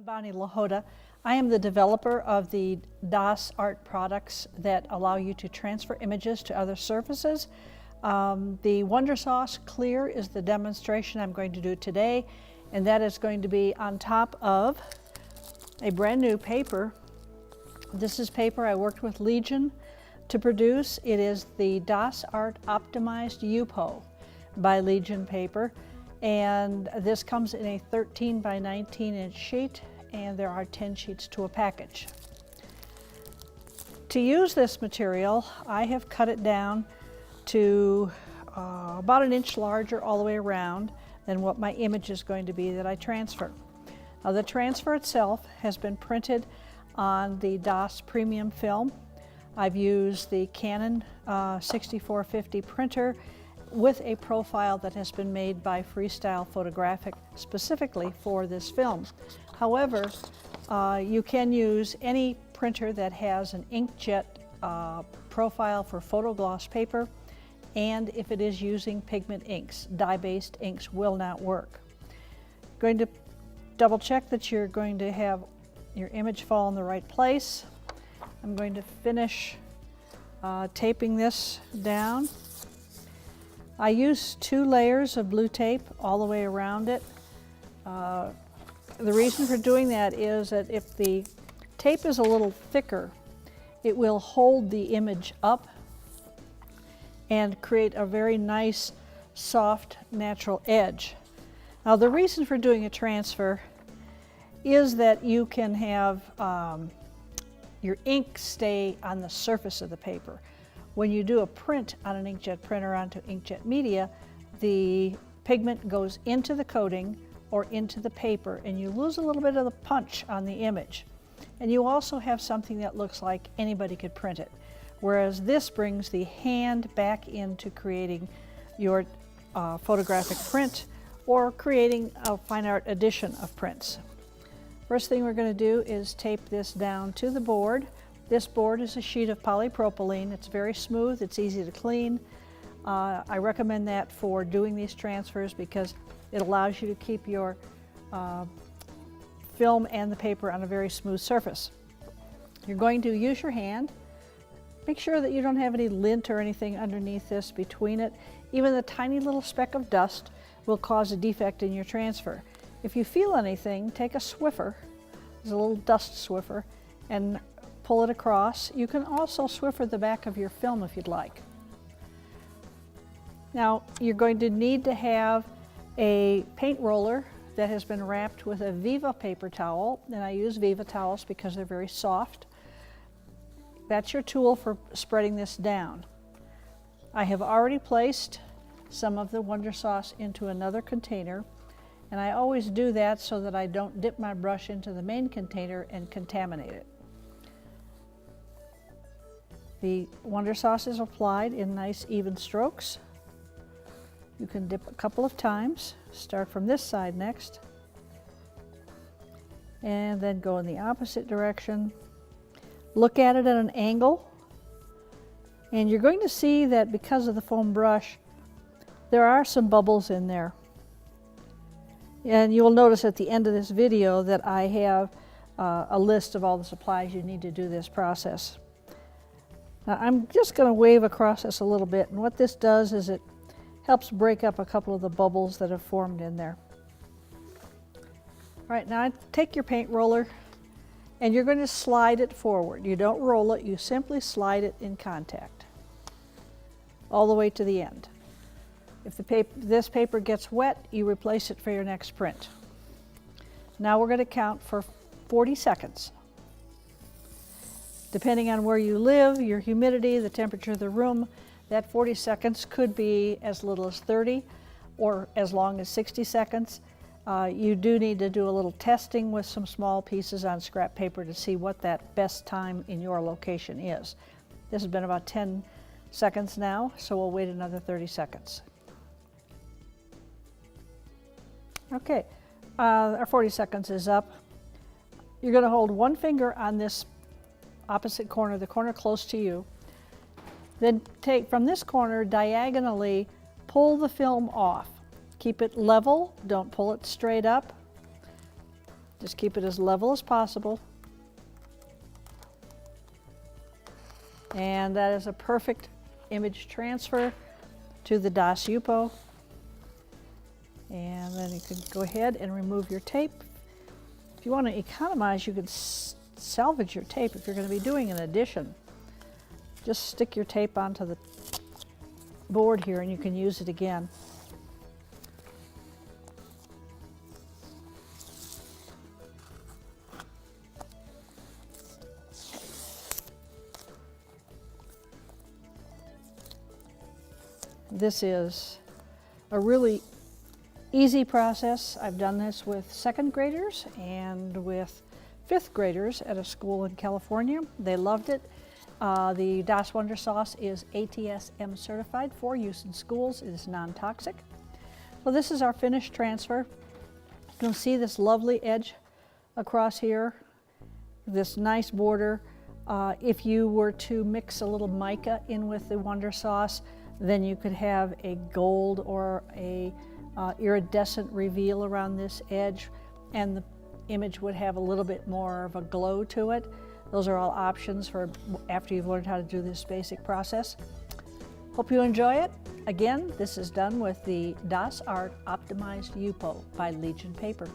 I'm Bonnie LaHoda. I am the developer of the DASS art products that allow you to transfer images to other surfaces. The Wonder Sauce Clear is the demonstration I'm going to do today, and that is going to be on top of a brand new paper. This is paper I worked with Legion to produce. It is the DASS Art Optimized YUPO by Legion paper, and this comes in a 13 by 19 inch sheet, and there are 10 sheets to a package. To use this material, I have cut it down to about an inch larger all the way around than what my image is going to be that I transfer. Now, the transfer itself has been printed on the DASS premium film. I've used the Canon 6450 printer with a profile that has been made by Freestyle Photographic specifically for this film. However, you can use any printer that has an inkjet profile for photogloss paper, and if it is using pigment inks, dye-based inks will not work. Going to double check that you're going to have your image fall in the right place. I'm going to finish taping this down. I use 2 layers of blue tape all the way around it. The reason for doing that is that if the tape is a little thicker, it will hold the image up and create a very nice, soft, natural edge. Now, the reason for doing a transfer is that you can have your ink stay on the surface of the paper. When you do a print on an inkjet printer onto inkjet media, the pigment goes into the coating or into the paper, and you lose a little bit of the punch on the image. And you also have something that looks like anybody could print it, whereas this brings the hand back into creating your photographic print or creating a fine art edition of prints. First thing we're going to do is tape this down to the board. This board is a sheet of polypropylene. It's very smooth, it's easy to clean. I recommend that for doing these transfers because it allows you to keep your film and the paper on a very smooth surface. You're going to use your hand. Make sure that you don't have any lint or anything underneath this between it. Even the tiny little speck of dust will cause a defect in your transfer. If you feel anything, take a Swiffer, there's a little dust Swiffer, and pull it across. You can also Swiffer the back of your film if you'd like. Now, you're going to need to have a paint roller that has been wrapped with a Viva paper towel, and I use Viva towels because they're very soft. That's your tool for spreading this down. I have already placed some of the Wonder Sauce into another container, and I always do that so that I don't dip my brush into the main container and contaminate it. The Wonder Sauce is applied in nice even strokes. You can dip a couple of times. Start from this side next, and then go in the opposite direction. Look at it at an angle, and you're going to see that because of the foam brush, there are some bubbles in there. And you will notice at the end of this video that I have a list of all the supplies you need to do this process. Now, I'm just going to wave across this a little bit, and what this does is it helps break up a couple of the bubbles that have formed in there. All right, now take your paint roller and you're going to slide it forward. You don't roll it, you simply slide it in contact all the way to the end. If this paper gets wet, you replace it for your next print. Now we're going to count for 40 seconds. Depending on where you live, your humidity, the temperature of the room, that 40 seconds could be as little as 30 or as long as 60 seconds. You do need to do a little testing with some small pieces on scrap paper to see what that best time in your location is. This has been about 10 seconds now, so we'll wait another 30 seconds. Okay, our 40 seconds is up. You're going to hold one finger on this opposite corner, the corner close to you. Then take from this corner diagonally, pull the film off. Keep it level, don't pull it straight up. Just keep it as level as possible. And that is a perfect image transfer to the DASS YUPO. And then you can go ahead and remove your tape. If you want to economize, you could salvage your tape if you're going to be doing an addition. Just stick your tape onto the board here and you can use it again. This is a really easy process. I've done this with second graders and with fifth graders at a school in California. They loved it. The DASS Wonder Sauce is ATSM certified for use in schools. It is non-toxic. So this is our finished transfer. You'll see this lovely edge across here, this nice border. If you were to mix a little mica in with the Wonder Sauce, then you could have a gold or a iridescent reveal around this edge, and the image would have a little bit more of a glow to it. Those are all options for after you've learned how to do this basic process. Hope you enjoy it. Again, this is done with the DASS Art Optimized YUPO by Legion Paper.